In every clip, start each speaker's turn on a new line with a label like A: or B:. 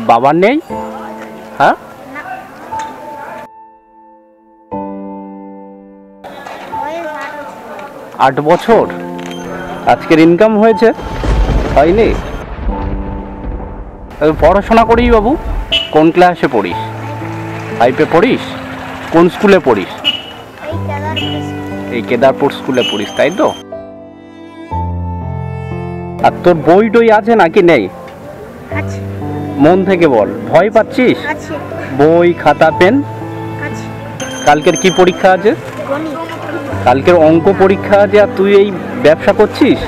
A: বাবার নেই? হ্যাঁ, 8 বছর। আজকের ইনকাম হয়েছে? হয়নি? পড়াশোনা করিস বাবু? কোন ক্লাসে পড়িস? 5-এ পড়িস? কোন স্কুলে পড়িস? এই কেদারপুর স্কুলে পড়িস, তাই তো? আর তোর বই টই আছে নাকি নেই? মন থেকে বল, ভয় পাচ্ছিস? বই, খাতা, পেন? কালকের কি পরীক্ষা আছে? কালকের অঙ্ক পরীক্ষা আছে, আর তুই এই ব্যবসা করছিস?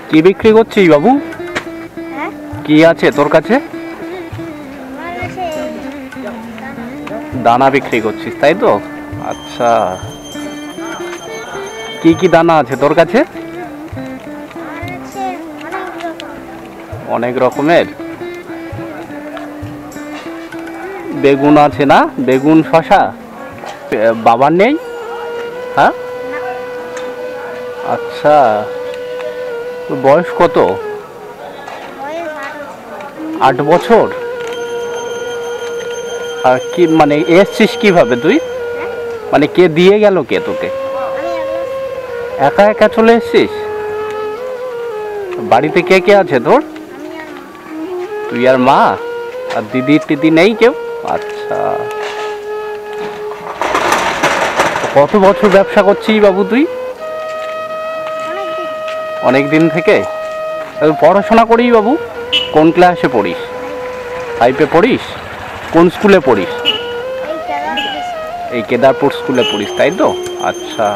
A: কি বিক্রি করছিস বাবু? কি আছে তোর কাছে? দানা বিক্রি করছিস, তাই তো? আচ্ছা, কি কি দানা আছে তোর কাছে? অনেক রকমের। বেগুন আছে না? বেগুন, শশা? বাবার নেই? হ্যাঁ, আচ্ছা। তোর বয়স কত? 8 বছর। আর কি মানে এসছিস কিভাবে তুই? মানে কে দিয়ে গেল, কে তোকে? একা একা চলে এসছিস? বাড়িতে কে কে আছে তোর? তুই আর মা? আর দিদি টিদি নেই কেউ? আচ্ছা, কত বছর ব্যবসা করছিস বাবু তুই? অনেক দিন থেকে। পড়াশোনা করিস বাবু? কোন ক্লাসে পড়িস? 5-এ পড়িস? কোন স্কুলে পড়িস? এই কেদারপুর স্কুলে পড়িস, তাই তো? আচ্ছা,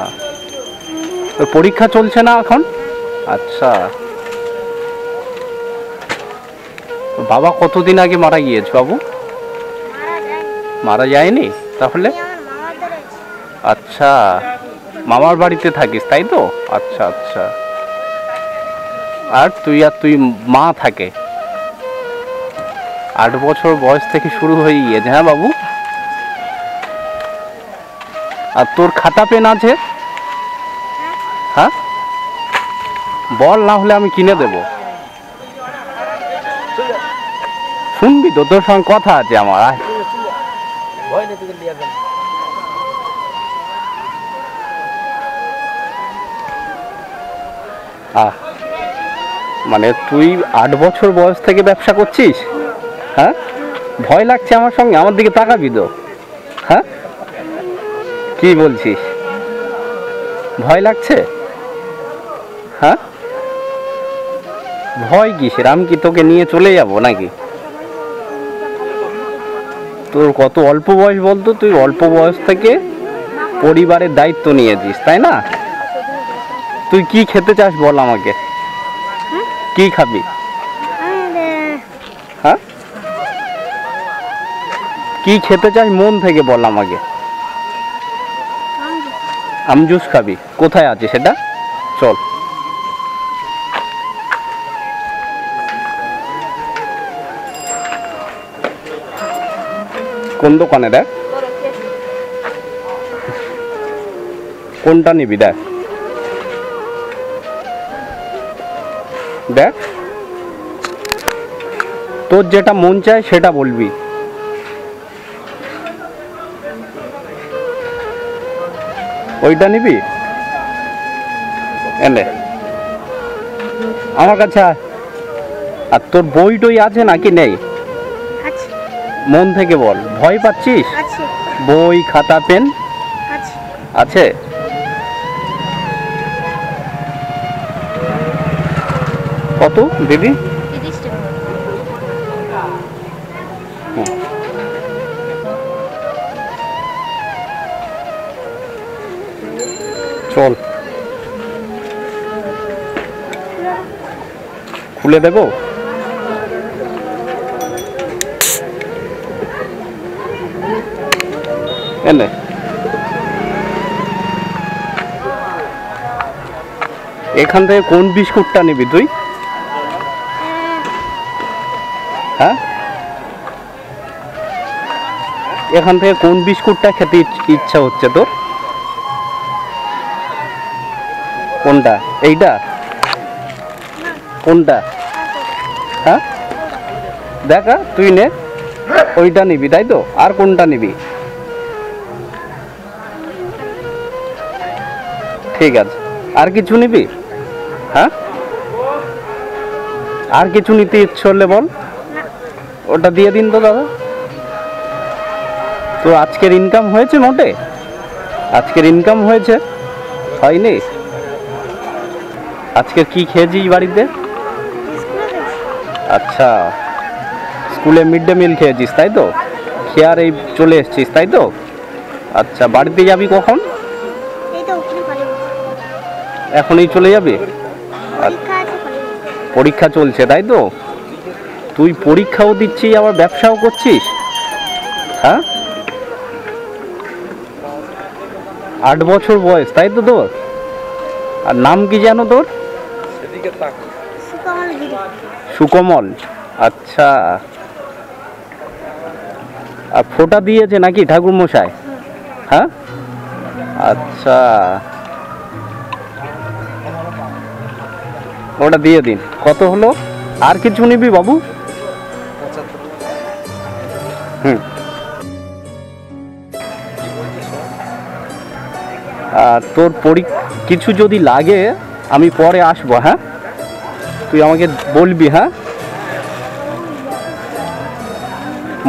A: তোর পরীক্ষা চলছে না এখন? আচ্ছা, বাবা কতদিন আগে মারা গিয়েছে বাবু? মারা যায়নি? তাহলে? আচ্ছা, মামার বাড়িতে থাকিস, তাই তো? আচ্ছা আচ্ছা। আর তুই মা থাকে? 8 বছর বয়স থেকে শুরু হয়ে গিয়েছে, হ্যাঁ বাবু? আর তোর খাতা পেন আছে? হ্যাঁ, বল, না হলে আমি কিনে দেব। শুনবি তো, তোর সঙ্গে কথা আছে আমার। মানে তুই 8 বছর বয়স থেকে ব্যবসা করছিস? হ্যাঁ, ভয় লাগছে আমার সঙ্গে? আমার দিকে তাকাবি তো? হ্যাঁ, কি বলছিস? ভয় লাগছে? হ্যাঁ, ভয় কিসের? আমি কি তোকে নিয়ে চলে যাব নাকি? তোর কত অল্প বয়স বলতো? তুই অল্প বয়স থেকে পরিবারের দায়িত্ব নিয়েছিস, তাই না? তুই কি খেতে চাস বল আমাকে? কি খাবি? হ্যাঁ, কি খেতে চাস মন থেকে বল আমাকে? আম জুস খাবি? কোথায় আছে সেটা? চল। কোন দোকানে? দেখ কোনটা নিবি, দেখ দেখ, তোর যেটা মন চায় সেটা বলবি। ওইটা নিবি? এনে আমার কাছে। আর তোর বই টই আছে নাকি নেই? মন থেকে বল, ভয় পাচ্ছিস? বই, খাতা, পেন আছে? কত দিদি? চল, খুলে দেবো? এনে এখান থেকে কোন বিস্কুটটা নিবি তুই? হ্যাঁ, এখান থেকে কোন বিস্কুটটা খেতে ইচ্ছা হচ্ছে তোর? কোনটা? এইটা? কোনটা? হ্যাঁ দেখা, তুই নে, ওইটা নিবি তাই তো? আর কোনটা নিবি? ঠিক আছে, আর কিছু নিবি? হ্যাঁ, আর কিছু নিতে ইচ্ছে হলে বল, ওটা দিয়ে দিন তো দাদা। তো আজকের ইনকাম হয়েছে মোটে? আজকের ইনকাম হয়েছে? হয়নি? আজকের কি খেয়েছিস বাড়িতে? আচ্ছা, স্কুলে মিড ডে মিল খেয়েছিস তাই তো? খেয়ে আর এই চলে এসছিস তাই তো? আচ্ছা, বাড়িতে যাবি কখন? এখনই চলে যাবি? পরীক্ষা চলছে তাই তো? তুই পরীক্ষাও দিচ্ছিস আবার ব্যবসাও করছিস? হ্যাঁ, 8 বছর বয়স তাই তো তোর? আর নাম কি জানো তোর? সুকমল। আচ্ছা, আর ফোঁটা দিয়েছে নাকি ঠাকুর মশাই? হ্যাঁ, আচ্ছা, ওটা দিয়ে দিন। কত হলো? আর কিছু নিবি বাবু? হুম, আর তোর কিছু যদি লাগে আমি পরে আসবো। হ্যাঁ, তুই আমাকে বলবি। হ্যাঁ,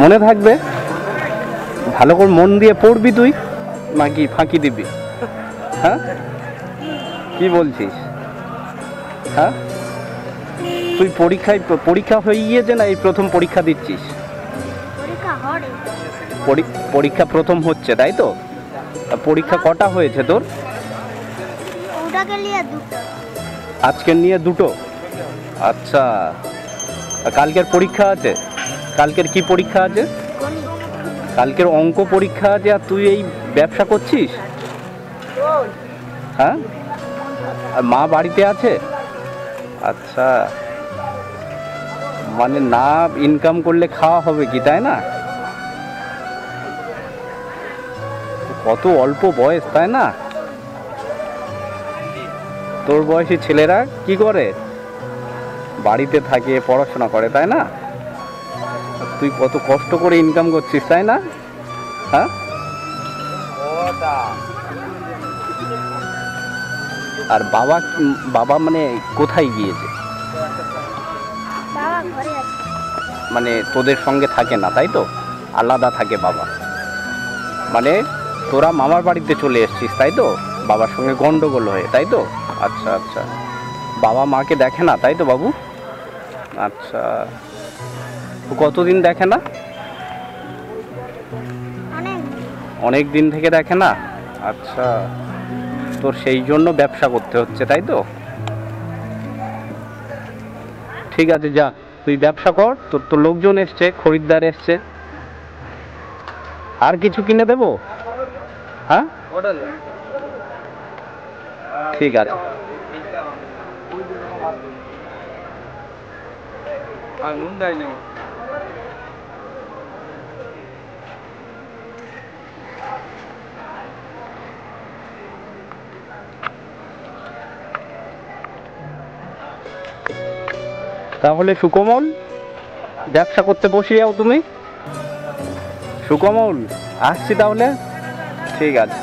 A: মনে থাকবে? ভালো করে মন দিয়ে পড়বি তুই, নাকি ফাঁকি দিবি? হ্যাঁ, কি বলছিস? হ্যাঁ, তুই পরীক্ষা হয়ে গিয়েছে না এই প্রথম পরীক্ষা দিচ্ছিস? পরীক্ষা প্রথম হচ্ছে তাই তো? পরীক্ষা কটা হয়েছে তোর? আজকের নিয়ে দুটো। আচ্ছা, কালকের পরীক্ষা আছে? কালকের কি পরীক্ষা আছে? কালকের অঙ্ক পরীক্ষা আছে, আর তুই এই ব্যবসা করছিস? হ্যাঁ, আর মা বাড়িতে আছে? আচ্ছা, মানে না ইনকাম করলে খাওয়া হবে কি, তাই না? কত অল্প বয়স তাই না? তোর বয়সী ছেলেরা কি করে? বাড়িতে থাকে, পড়াশোনা করে তাই না? তুই কত কষ্ট করে ইনকাম করছিস তাই না? হ্যাঁ, আর বাবা মানে কোথায় গিয়েছে? মানে তোদের সঙ্গে থাকে না তাই তো? আলাদা থাকে বাবা? মানে তোরা মামার বাড়িতে চলে এসেছিস তাই তো? বাবার সঙ্গে গন্ডগোল হয়ে তাই তো? আচ্ছা আচ্ছা, বাবা মাকে দেখে না তাই তো বাবু? আচ্ছা, তো কতদিন দেখে না? অনেক দিন থেকে দেখে না? আচ্ছা, তোর সেই জন্য ব্যবসা করতে হচ্ছে তাই তো? ঠিক আছে, যা তুই ব্যবসা কর, তোর লোকজন এসছে, খরিদ্দার এসছে। আর কিছু কিনে দেবো? হ্যাঁ, ঠিক আছে। তাহলে সুকমল, ব্যবসা করতে বসে যাও তুমি। সুকমল, আসছি তাহলে। ঠিক আছে।